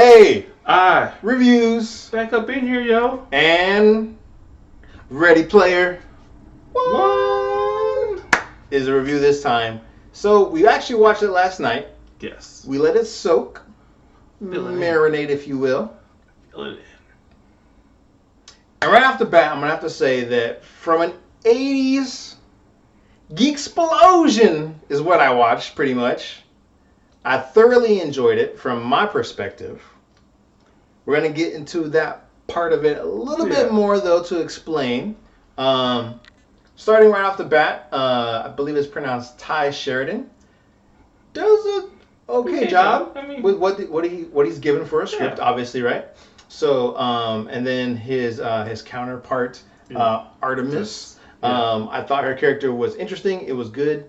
Hey, Ah, reviews back up in here, yo. and Ready Player One. is a review this time. So we actually watched it last night. Yes. We let it soak, Fill it in. marinate, if you will. Fill it in. And right off the bat, I'm gonna have to say that from an '80s geek explosion is what I watched pretty much. I thoroughly enjoyed it from my perspective. We're going to get into that part of it a little bit more, though, to explain. Starting right off the bat, I believe it's pronounced Tye Sheridan. Does an okay job with what he's given for a script, obviously, right? So, and then his counterpart, Artemis. I thought her character was interesting. It was good.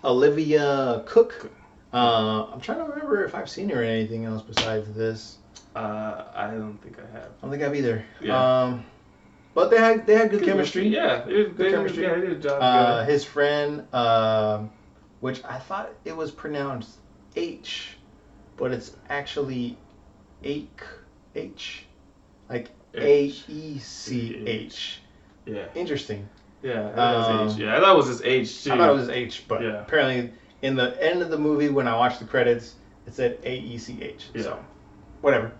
Olivia Cook. I'm trying to remember if I've seen her in anything else besides this. I don't think I have. I don't think I've either. Yeah. But they had good chemistry. Yeah, good chemistry. Yeah, they did a job. His friend, which I thought it was pronounced H, but it's actually H, like AECH. Yeah. Interesting. Yeah, H. Yeah, I thought it was just H too. I thought it was H, but apparently in the end of the movie when I watched the credits, it said AECH. Yeah. So, whatever.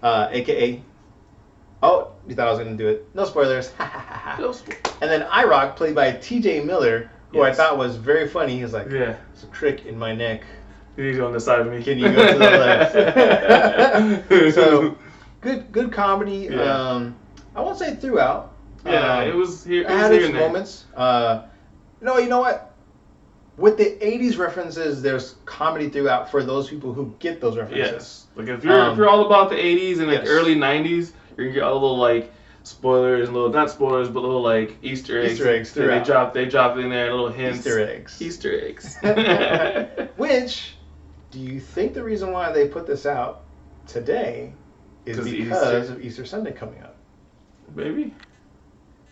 AKA. Oh, you thought I was going to do it. No spoilers. And then IROC, played by TJ Miller, who I thought was very funny. He was like, "There's a crick in my neck. Can you go on the side of me? Can you go to the left?" So, good comedy. Yeah. I won't say throughout. Yeah, it was here. It had its moments. No, you know what? With the '80s references, there's comedy throughout for those people who get those references. Yes. Like if you're all about the '80s and like early '90s, you're gonna get all the little like spoilers, not spoilers, but little like Easter eggs. Easter eggs throughout. They drop in there little hints. Easter eggs. Easter eggs. Which, do you think the reason why they put this out today is because of Easter Sunday coming up? Maybe.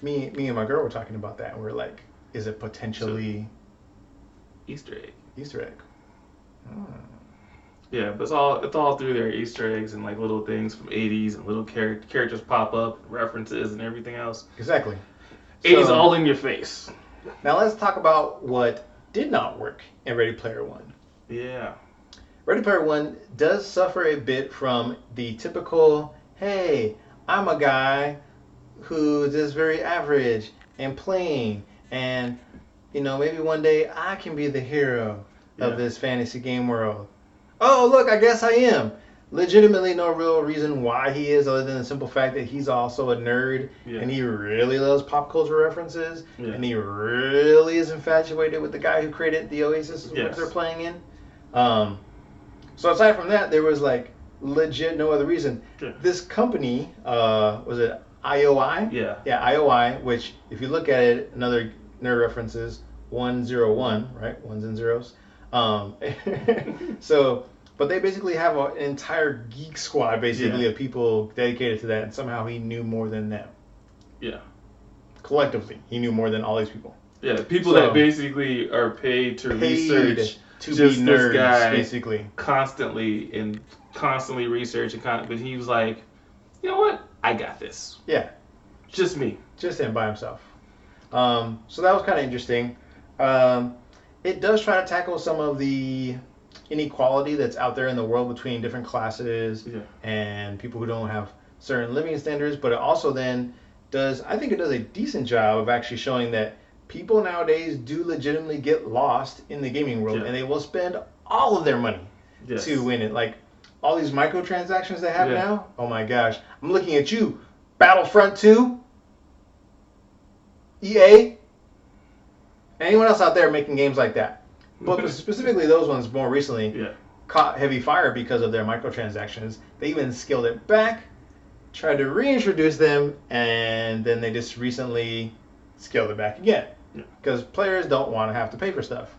Me and my girl were talking about that, and we're like, is it potentially Easter egg? Easter egg. Yeah, but it's all through there, Easter eggs and like little things from '80s and little characters pop up, references and everything else. Exactly. '80s all in your face. Now let's talk about what did not work in Ready Player One. Yeah. Ready Player One does suffer a bit from the typical, hey, I'm a guy who's just very average and plain, and maybe one day I can be the hero of this fantasy game world. Oh, look, I guess I am. Legitimately no real reason why he is, other than the simple fact that he's also a nerd and he really loves pop culture references and he really is infatuated with the guy who created the Oasis, which they're playing in. So aside from that, there was like legit no other reason. This company, was it IOI? Yeah, IOI, which if you look at it, another nerd references, 101, right? Ones and zeros. So, but they basically have an entire geek squad, basically, of people dedicated to that, and somehow he knew more than them. Yeah. Collectively, he knew more than all these people. Yeah, people that basically are paid to research to just be nerds, this guy basically. Constantly researching, but he was like, you know what? I got this. Yeah. Just me. Just him by himself. So that was kind of interesting. It does try to tackle some of the inequality that's out there in the world between different classes and people who don't have certain living standards, but it also then I think it does a decent job of actually showing that people nowadays do legitimately get lost in the gaming world and they will spend all of their money to win it. Like all these microtransactions they have now, oh my gosh. I'm looking at you, Battlefront 2, EA, anyone else out there making games like that. But specifically those ones more recently caught heavy fire because of their microtransactions. They even scaled it back, tried to reintroduce them, and then they just recently scaled it back again. Because players don't want to have to pay for stuff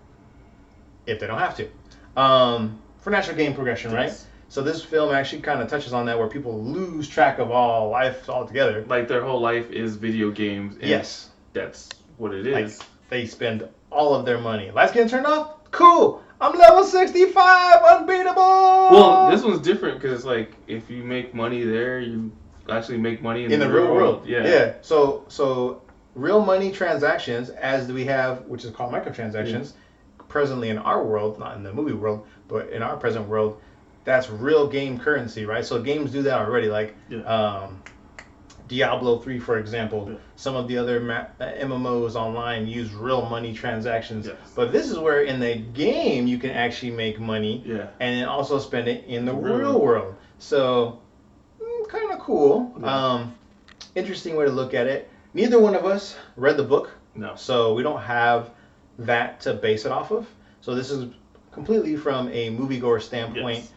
if they don't have to. For natural game progression, right? So this film actually kind of touches on that, where people lose track of all life altogether. Like their whole life is video games. And that's what it is. Like, they spend all of their money. Lights getting turned off? Cool. I'm level 65, unbeatable. Well, this one's different because like if you make money there, you actually make money in the real world. Yeah. Yeah. So real money transactions, as we have, which is called microtransactions, presently in our world, not in the movie world, but in our present world, that's real game currency, right? So games do that already, like Diablo 3, for example. Some of the other MMOs online use real money transactions. Yes. But this is where in the game you can actually make money and then also spend it in the real world. So, kind of cool. Yeah. Interesting way to look at it. Neither one of us read the book. No. So we don't have that to base it off of. So this is completely from a moviegoer standpoint,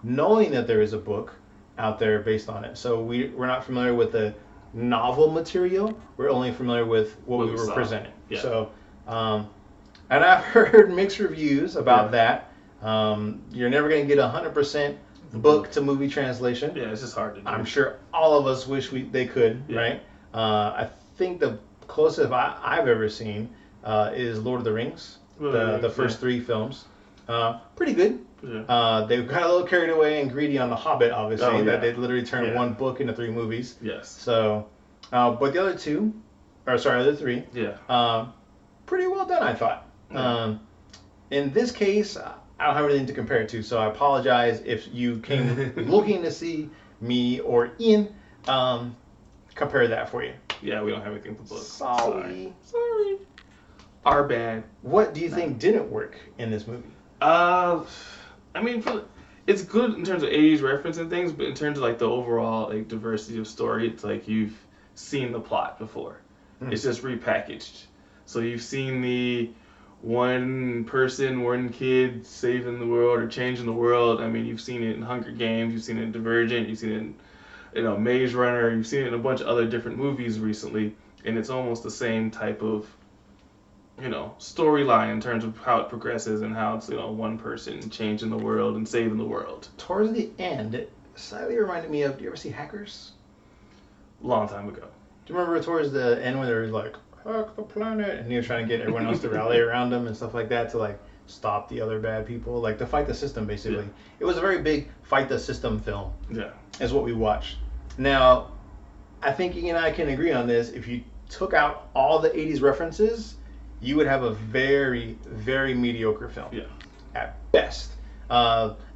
knowing that there is a book out there based on it. So we're not familiar with the novel material. We're only familiar with what we were presented. Yeah. So, and I've heard mixed reviews about that. You're never going to get 100% book to movie translation. Yeah, it's just hard to do. I'm sure all of us wish they could, right? I think the closest I've ever seen is Lord of the Rings, the first 3 films. Pretty good. Yeah. They got a little carried away and greedy on The Hobbit, obviously, that they literally turned one book into 3 movies. Yes. So, but the other 3, pretty well done, I thought. Yeah. In this case, I don't have anything to compare it to, so I apologize if you came looking to see me or Ian compare that for you. Yeah, we don't have anything to book. Sorry. Our bad. What do you think didn't work in this movie? I mean, it's good in terms of age reference and things, but in terms of like the overall like diversity of story, it's like you've seen the plot before. It's just repackaged. So you've seen the one person, one kid saving the world or changing the world. I mean, you've seen it in Hunger Games, you've seen it in Divergent, you've seen it in Maze Runner, you've seen it in a bunch of other different movies recently, and it's almost the same type of storyline in terms of how it progresses and how it's one person changing the world and saving the world. Towards the end, it slightly reminded me of. Do you ever see Hackers? Long time ago. Do you remember towards the end when they're like hack the planet and you're trying to get everyone else to rally around them and stuff like that to like stop the other bad people, like to fight the system basically. It was a very big fight the system film. Yeah, is what we watched. Now, I think Ian and I can agree on this. If you took out all the 80s references, you would have a very, very mediocre film. Yeah. At best.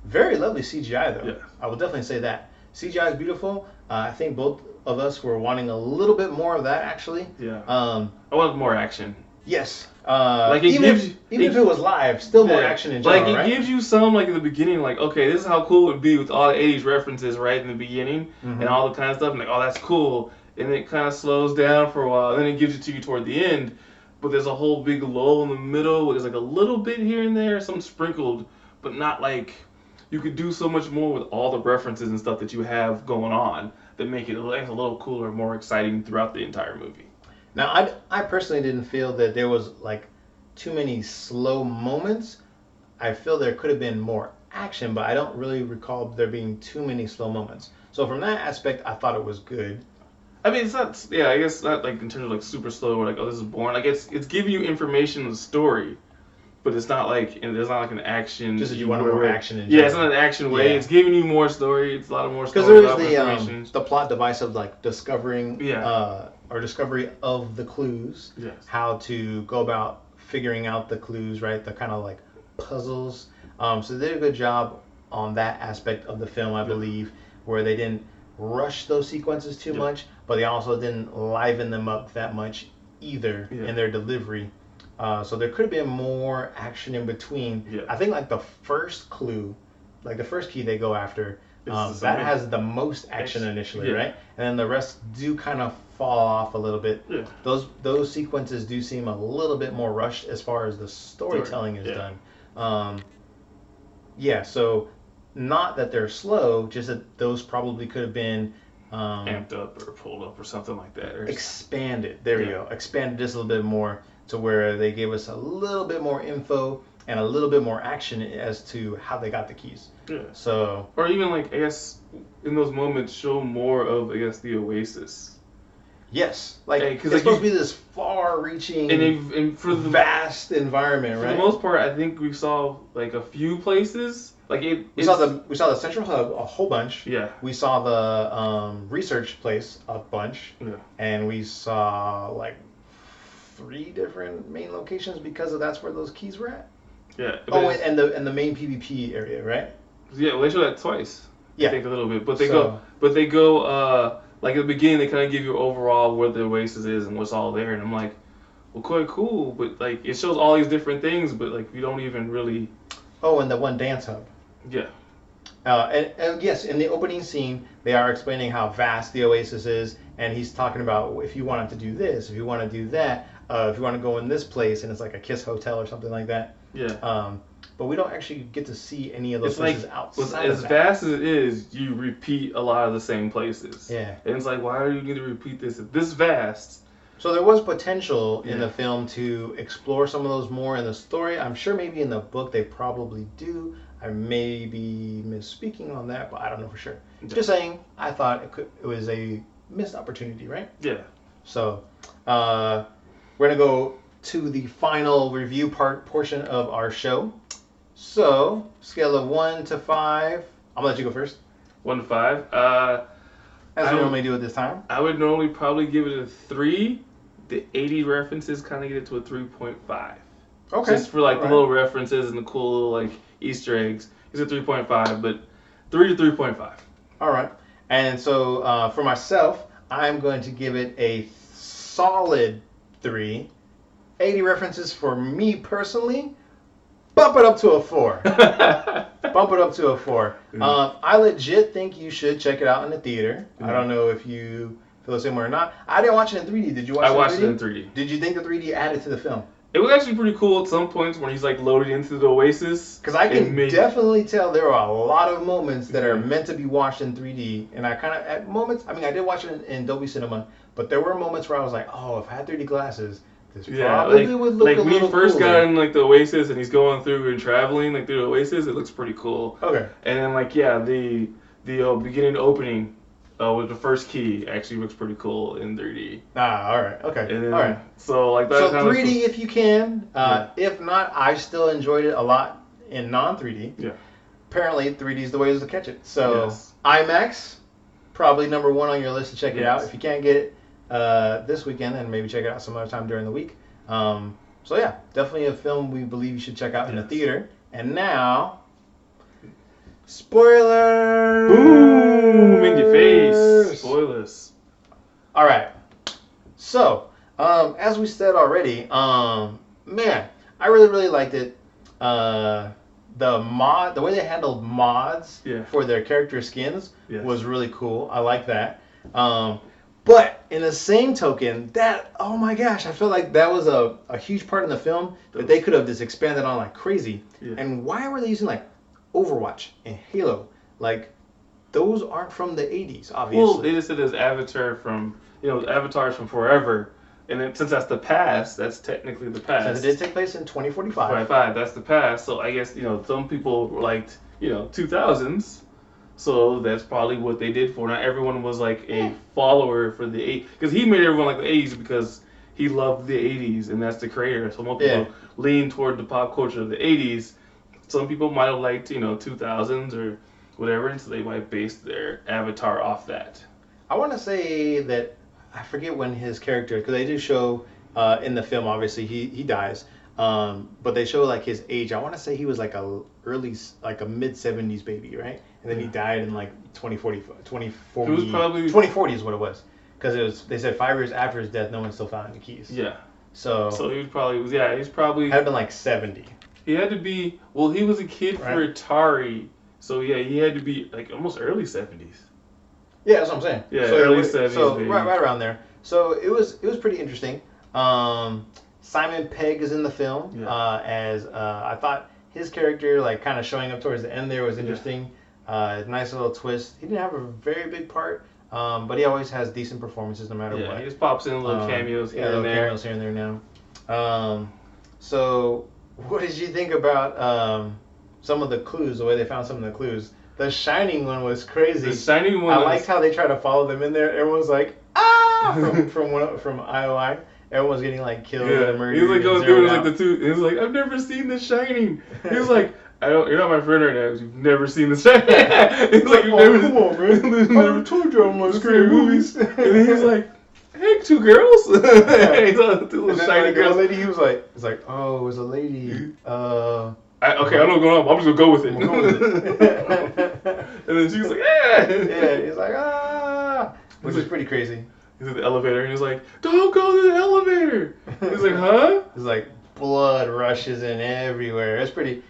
Very lovely CGI, though. Yeah. I will definitely say that. CGI is beautiful. I think both of us were wanting a little bit more of that, actually. Yeah. I wanted more action. Yes. Even if it was live, still more action in general, Like, it gives you some, like, in the beginning, like, okay, this is how cool it would be with all the 80s references right in the beginning and all the kind of stuff. And like, oh, that's cool. And it kind of slows down for a while. And then it gives it to you toward the end. But there's a whole big lull in the middle. There's like a little bit here and there, some sprinkled, but not like you could do so much more with all the references and stuff that you have going on that make it a little cooler, more exciting throughout the entire movie. Now, I personally didn't feel that there was like too many slow moments. I feel there could have been more action, but I don't really recall there being too many slow moments. So from that aspect, I thought it was good. I mean, it's not. Yeah, I guess not like in terms of like super slow or like, oh, this is boring. Like it's giving you information in the story, but it's not like there's not like an action. Just that you want more action in general. Yeah, it's not an action way. Yeah. It's giving you more story. It's a lot of more story. Because there is the plot device of like discovering or discovery of the clues. Yes. How to go about figuring out the clues, right? The kind of like puzzles. So they did a good job on that aspect of the film, I believe, where they didn't rush those sequences too much, but they also didn't liven them up that much either in their delivery. So there could have been more action in between. Yeah. I think like the first clue, like the first key they go after, that has the most action initially, right? And then the rest do kind of fall off a little bit. Yeah. Those sequences do seem a little bit more rushed as far as the storytelling is done. So not that they're slow, just that those probably could have been amped up or pulled up or something like that. Or expanded. There you go. Expanded just a little bit more to where they gave us a little bit more info and a little bit more action as to how they got the keys. Yeah. So. Or even like, I guess, in those moments, show more of, I guess, the Oasis. Yes. Like, it's supposed to be this far-reaching, and for the vast environment, right? For the most part, I think we saw, like, a few places. Like we saw the central hub a whole bunch. Yeah. We saw the research place a bunch. Yeah. And we saw like 3 different main locations because that's where those keys were at. Yeah. Oh, and the main PvP area, right? Yeah, well, they show that twice. Yeah. I think a little bit, but they go like at the beginning they kind of give you overall where the Oasis is and what's all there, and I'm like, well, quite cool, but like it shows all these different things, but like we don't even really. Oh, and the one dance hub. Yeah. And yes, in the opening scene, they are explaining how vast the Oasis is, and he's talking about if you wanted to do this, if you want to do that, if you want to go in this place, and it's like a Kiss Hotel or something like that. Yeah. But we don't actually get to see any of those places outside as vast as it is, you repeat a lot of the same places. Yeah. And it's like, why do you need to repeat this? If this vast. So there was potential in the film to explore some of those more in the story. I'm sure maybe in the book they probably do. I may be misspeaking on that, but I don't know for sure. Yeah. Just saying, I thought it was a missed opportunity, right? Yeah. So we're going to go to the final review portion of our show. So, scale of 1 to 5. I'm going to let you go first. 1 to 5. As we normally do at this time. I would normally probably give it a 3. The 80 references kind of get it to a 3.5. Okay. Just for like the little references and the cool little like Easter eggs. It's a 3.5, but 3 to 3.5. All right. And so for myself, I'm going to give it a solid 3. 80 references for me personally. Bump it up to a 4. Bump it up to a 4. I legit think you should check it out in the theater. I don't know if you feel the same way or not. I didn't watch it in 3D. Did you watch it in 3D? I watched it in 3D. Did you think the 3D added to the film? It was actually pretty cool at some points when he's like loaded into the Oasis. Because I can definitely tell there are a lot of moments that are meant to be watched in 3D. And I kind of, at moments, I mean, I did watch it in Dolby Cinema, but there were moments where I was like, oh, if I had 3D glasses, this probably would look a little cooler. Like, when he first cooler. got in, like, the Oasis and he's going through and traveling, like, through the Oasis, it looks pretty cool. Okay. And then, like, yeah, the beginning opening with the first key actually looks pretty cool in 3D. Ah, all right. Okay. And then, all right. So, like, that so 3D if you can. If not, I still enjoyed it a lot in non-3D. Yeah. Apparently, 3D is the way to catch it. So, IMAX, probably number 1 on your list to check it out. If you can't get it this weekend, then maybe check it out some other time during the week. So yeah, definitely a film we believe you should check out in the theater. And now, spoilers! Boom! In your face! Spoilers. All right. So, as we said already, man, I really liked it. The way they handled mods for their character skins was really cool. I like that. But in the same token, oh my gosh, I feel like that was a huge part in the film that they could have just expanded on like crazy. Yeah. And why were they using like Overwatch and Halo? Like, those aren't from the 80s, obviously. Well, they just said there's avatars from forever. And then, since that's the past, that's technically the past. Since it did take place in 2045. 2045, that's the past. So I guess, some people liked, 2000s. So that's probably what they did for. Not everyone was like a follower for the 80s. Because he made everyone like the 80s because he loved the 80s and that's the creator. So most people lean toward the pop culture of the 80s. Some people might have liked, 2000s or whatever. And so they might base their avatar off that. I want to say that, I forget when his character, because they do show in the film, obviously, he dies. But they show like his age. I want to say he was like a mid-70s baby, right? And then he died in like 2040. It was probably 2040 is what it was, because they said 5 years after his death, no one still found the keys. Yeah. So he was probably had been like 70. He had to be. Well, he was a kid for Atari, so yeah, he had to be like almost early 70s. Yeah, that's what I'm saying. Yeah, so early 70s. So right around there. So it was pretty interesting. Simon Pegg is in the film as I thought his character, like kind of showing up towards the end there, was interesting. Nice little twist. He didn't have a very big part, but he always has decent performances no matter what. Yeah, he just pops in little cameos here and there. Cameos here and there now. So what did you think about some of the clues, the way they found some of the clues? The Shining one was crazy. The Shining one. I liked how they tried to follow them in there. Everyone was like, ah, from IOI. Everyone was getting like killed and murdered. He was like going through like the two. He was like, I've never seen The Shining. He was like, You're not my friend right now because you've never seen this. He's like, you've never. Come on, man. I told you I'm on scary movies. And then he's like, hey, 2 girls. He's on 2 little shiny girls. The lady, he was like, oh, it was a lady. Okay, I don't go on. I'm just gonna go with it. And then she was like, yeah. Yeah, he's like, which is pretty crazy. He's in the elevator and he's like, don't go to the elevator. He's like, huh? It's like blood rushes in everywhere. It's pretty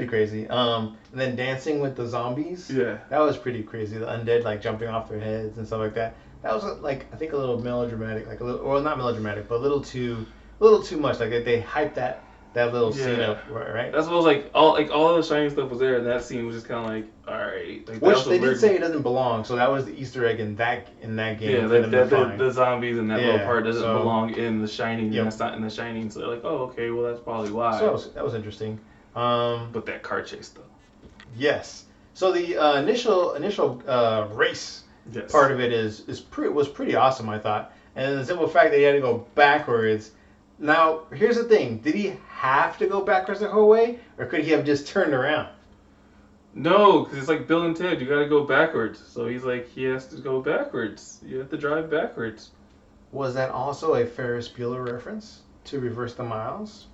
crazy. And then dancing with the zombies. Yeah. That was pretty crazy. The undead like jumping off their heads and stuff like that. That was like I think a little melodramatic, like a little, or not melodramatic, but a little too much. Like they hyped that little scene up, right? That's what I was like. All the shiny stuff was there, and that scene was just kind of like, all right. Like, which they did say it doesn't belong, so that was the Easter egg in that game. Yeah, the zombies and that little part doesn't belong in the Shining. Yep. And that's not in the Shining. So they're like, oh, okay, well that's probably why. So that was interesting. But that car chase though. Yes. So the initial race part of it was pretty awesome, I thought, and the simple fact that he had to go backwards. Now, here's the thing. Did he have to go backwards the whole way, or could he have just turned around? No, because it's like Bill and Ted. You got to go backwards. So he's like, he has to go backwards. You have to drive backwards. Was that also a Ferris Bueller reference to Reverse the Miles?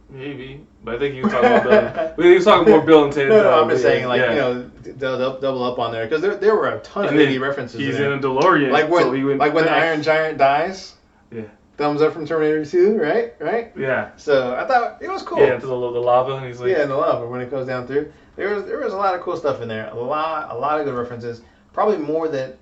Maybe. But I think he was talking about Bill. He was talking more Bill and Ted. No, I'm just saying, like, they'll double up on there. Because there were a ton of 80 references he's in a DeLorean. Like when the Iron Giant dies? Yeah. Thumbs up from Terminator 2, right? Yeah. So I thought it was cool. Yeah, to the lava, and he's like... Yeah, the lava, when it goes down through. There was a lot of cool stuff in there. A lot of good references. Probably more than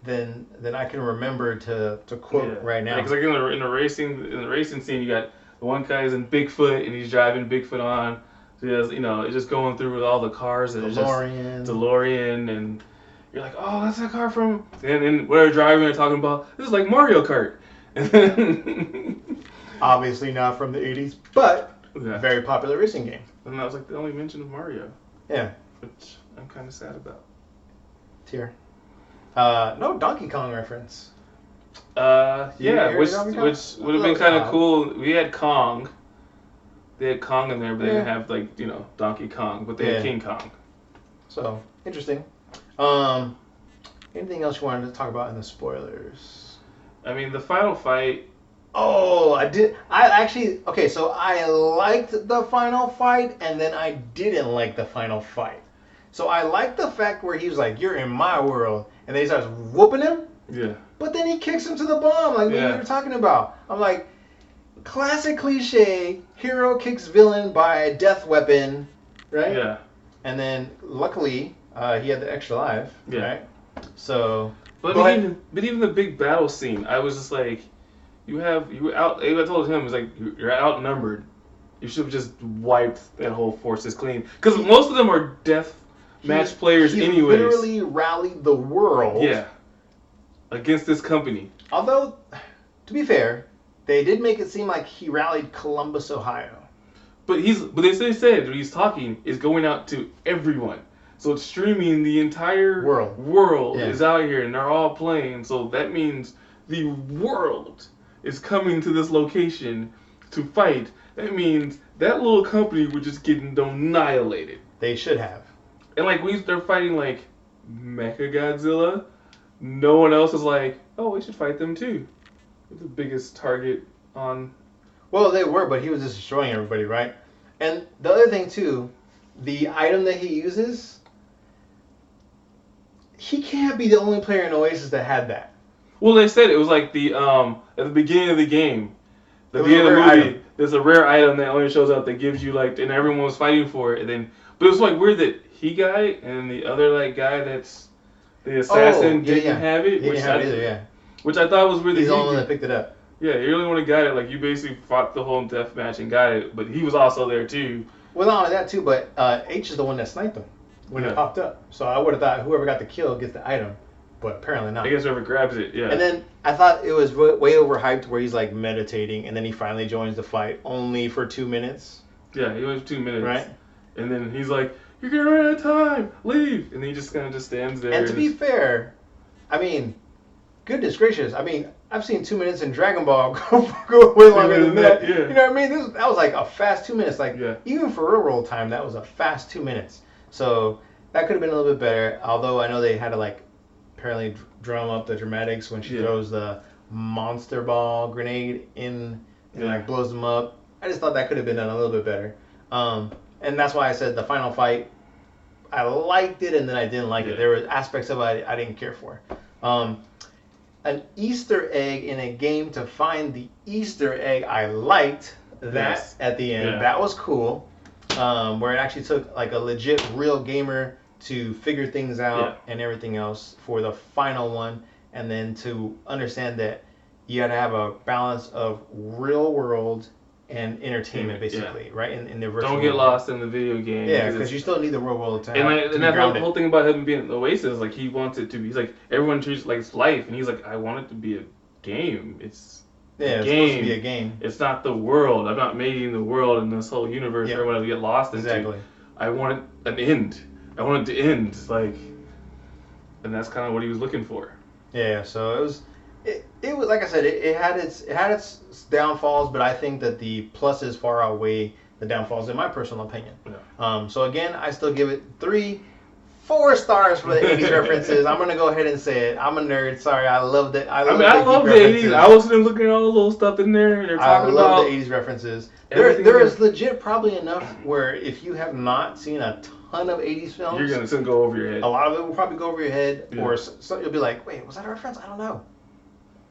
I can remember to quote right now. Because like in the racing scene, you got the one guy's in Bigfoot, and he's driving Bigfoot on. So he has, it's just going through with all the cars. And DeLorean, and you're like, oh, that's that car from... And then when they're driving, they're talking about, this is like Mario Kart. Obviously not from the 80s, but very popular racing game. And that was like the only mention of Mario. Yeah. Which I'm kind of sad about. Tear. No Donkey Kong reference. Which would have been kind of cool. We had Kong. They had Kong in there, but they didn't have Donkey Kong, but they had King Kong. So interesting. Anything else you wanted to talk about in the spoilers? I mean, the final fight. Oh, I did. I actually. Okay, so I liked the final fight, and then I didn't like the final fight. So I liked the fact where he was like, "You're in my world," and then he starts whooping him. Yeah. But then he kicks him to the bomb, like we were talking about. I'm like, classic cliche: hero kicks villain by a death weapon, right? Yeah. And then luckily, he had the extra life, right? So. But even the big battle scene, I was just like, you were out. I told him, it was like, you're outnumbered. You should have just wiped that whole forces clean. Because most of them are death match players anyways. He literally rallied the world. Yeah. Against this company. Although, to be fair, they did make it seem like he rallied Columbus, Ohio. But they said when he's talking is going out to everyone. So it's streaming the entire world is out here, and they're all playing. So that means the world is coming to this location to fight. That means that little company would just get annihilated. They should have. And like they're fighting like Mechagodzilla. No one else is like, oh, we should fight them too. They're the biggest target on. Well, they were, but he was just destroying everybody, right? And the other thing too, the item that he uses. He can't be the only player in Oasis that had that. Well, they said it was like the at the beginning of the game, the beginning of the movie. Item. There's a rare item that only shows up that gives you like, and everyone was fighting for it. And then, but it was like weird that he got it and the other like guy that's the assassin didn't have it. Which I thought was really. He's the only one that picked it up. Yeah, you're the only one that got it. Like you basically fought the whole death match and got it, but he was also there too. Well, not only that too, but H is the one that sniped him. When it popped up. So I would have thought whoever got the kill gets the item, but apparently not. I guess whoever grabs it, yeah. And then I thought it was way overhyped where he's like meditating, and then he finally joins the fight only for 2 minutes. Yeah, he was 2 minutes. Right. And then he's like, you're going to run out of time, leave. And he just kind of just stands there. And to be fair, I mean, goodness gracious. I mean, I've seen 2 minutes in Dragon Ball go way longer than that. Yeah. You know what I mean? That was like a fast 2 minutes. Like, Yeah. even for real world time, that was a fast 2 minutes. So that could have been a little bit better. Although I know they had to, like, apparently drum up the dramatics when she throws the monster ball grenade in and, like, blows them up. I just thought that could have been done a little bit better. And that's why I said the final fight, I liked it and then I didn't like it. There were aspects of it I didn't care for. An Easter egg in a game to find the Easter egg, I liked that at the end. That was cool. Where it actually took like a legit real gamer to figure things out and everything else for the final one, and then to understand that you got to have a balance of real world and entertainment, basically, right? In the virtual Don't get world. lost in the video game. Yeah, because you still need the real world to have, and that whole thing about him being an Oasis, like he wants it to be. He's like, everyone treats it like it's life, and he's like, I want it to be a game. It's it's game. supposed to be a game. It's not the world. I'm not making the world and this whole universe everyone will get lost into. Exactly. I want it an end. I want it to end. Like, and that's kind of what he was looking for. Yeah. So it was like I said, it had its downfalls, but I think that the pluses far outweigh the downfalls in my personal opinion. Yeah. So again, I still give it 4 stars for the 80s references. I'm gonna go ahead and say it. I'm a nerd. Sorry, I loved it. I love the 80s. I was looking at all the little stuff in there. They're talking about. I love the 80s references. There is legit probably enough where if you have not seen a ton of 80s films, you're gonna go over your head. A lot of it will probably go over your head, or you'll be like, "Wait, was that a reference? I don't know."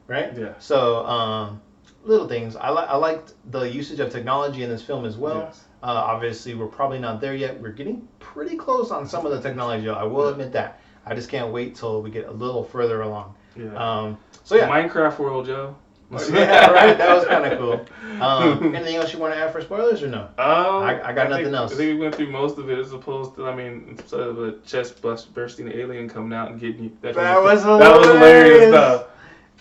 Right? Yeah. So, little things. I liked the usage of technology in this film as well. Yes. Obviously, we're probably not there yet. We're getting pretty close on some of the technology. I will admit that. I just can't wait till we get a little further along. Yeah. So yeah. Minecraft world, Joe. Yeah, right. That was kind of cool. Anything else you want to add for spoilers or no? I got nothing else. I think we went through most of it, as opposed to, instead of a chest bursting alien coming out and getting you. That was hilarious stuff.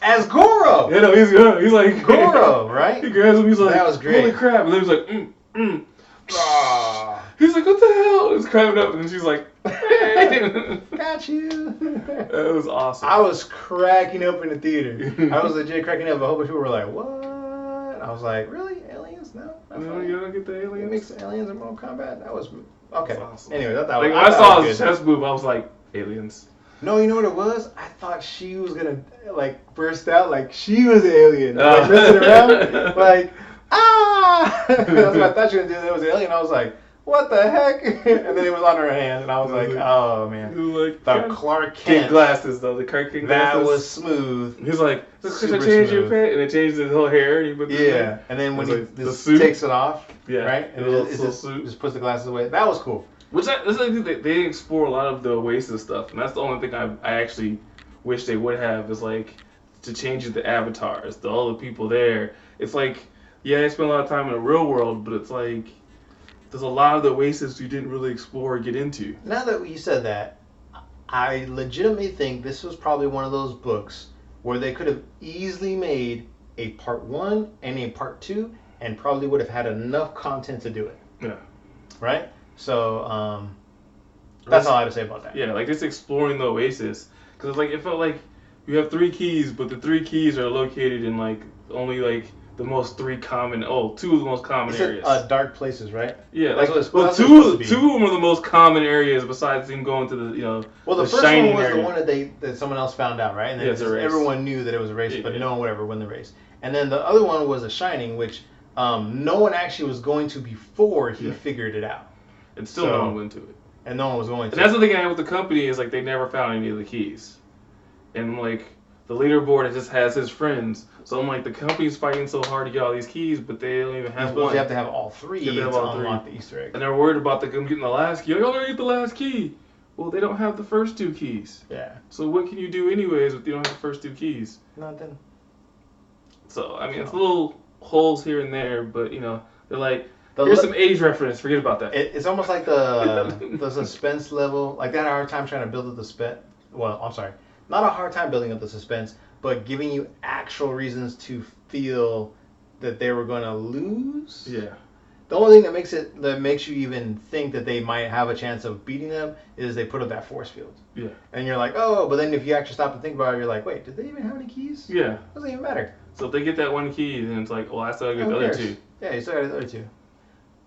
As Goro. You know, he's like Goro, right? He grabs him. He's like, that was great. Holy crap! And then he's like, He's like, what the hell? He's climbing up, and then she's like, hey. Got you. That was awesome. I was cracking up in the theater. I was legit cracking up. A whole bunch of people were like, what? I was like, really? Aliens? No. No, you don't get the aliens? You mix aliens and Mortal Kombat? That was... Okay. That was awesome. Anyway, that when I saw his chest move, I was like, aliens. No, you know what it was? I thought she was gonna like burst out like she was an alien, like messing around, like That's what I thought she was gonna do. It was an alien. I was like, what the heck? And then it was on her hand, and I was like, oh man. It was like the Clark Kent glasses though, the Clark Kent glasses. That was smooth. He's like, should I change your pet? And it changed his whole hair. And he put and then when he takes it off, right, and just puts the glasses away. That was cool. Which they explore a lot of the Oasis stuff, and that's the only thing I actually wish they would have is like to change the avatars, all the people there. It's like, yeah, they spend a lot of time in the real world, but it's like there's a lot of the Oasis you didn't really explore or get into. Now that you said that, I legitimately think this was probably one of those books where they could have easily made a part 1 and a part 2, and probably would have had enough content to do it. Yeah. Right? So, that's all I have to say about that. Yeah, like just exploring the Oasis. Because like, it felt like you have 3 keys, but the 3 keys are located in like only like the most 2 of the most common areas. Dark places, right? Yeah, that's like, well, two of them are the most common areas besides them going to the, well, the first one was the one that someone else found out, right? And then everyone knew that it was a race, but no one would ever win the race. And then the other one was a Shining, which no one actually was going to before he figured it out. And still no one went to it. And no one was going to. And that's the thing I had with the company is like they never found any of the keys. And like the leaderboard just has his friends. So I'm like, the company's fighting so hard to get all these keys, but they don't even have one. You have to have all 3 to unlock the Easter egg. And they're worried about them getting the last key. Y'all gotta get the last key. Well, they don't have the first 2 keys. Yeah. So what can you do anyways if you don't have the first 2 keys? Nothing. So, I mean, it's little holes here and there, but, they're like, here's some 80s reference. Forget about that. It's almost like the suspense level. Like, they had a hard time trying to build up the suspense. Well, I'm sorry. Not a hard time building up the suspense, but giving you actual reasons to feel that they were going to lose. Yeah. The only thing that makes you even think that they might have a chance of beating them is they put up that force field. Yeah. And you're like, oh, but then if you actually stop and think about it, you're like, wait, did they even have any keys? Yeah. Doesn't even matter. So if they get that one key, then it's like, well, I still got the other two. Yeah, you still got the other two.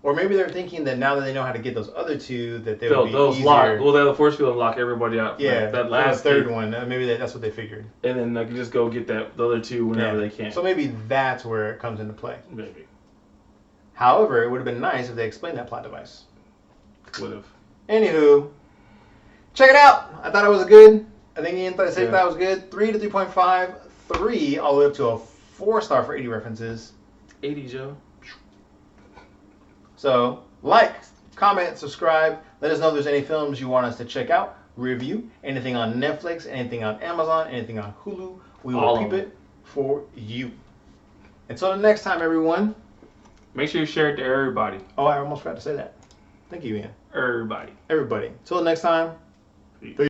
Or maybe they're thinking that now that they know how to get those other two, that they'll be easier. Lock. Well, the force field will lock everybody out. Yeah, that last third key. one. Maybe that's what they figured. And then they can just go get the other two whenever they can. So maybe that's where it comes into play. Maybe. However, it would have been nice if they explained that plot device. Would have. Anywho, check it out. I thought it was good. I think Ian thought it was good. 3 to 3.5, 3 all the way up to a 4-star for 80 references. 80, Joe. So, like, comment, subscribe. Let us know if there's any films you want us to check out, review. Anything on Netflix, anything on Amazon, anything on Hulu. We will peep it for you. Until the next time, everyone. Make sure you share it to everybody. Oh, I almost forgot to say that. Thank you, Ian. Everybody. Everybody. Until the next time. Peace.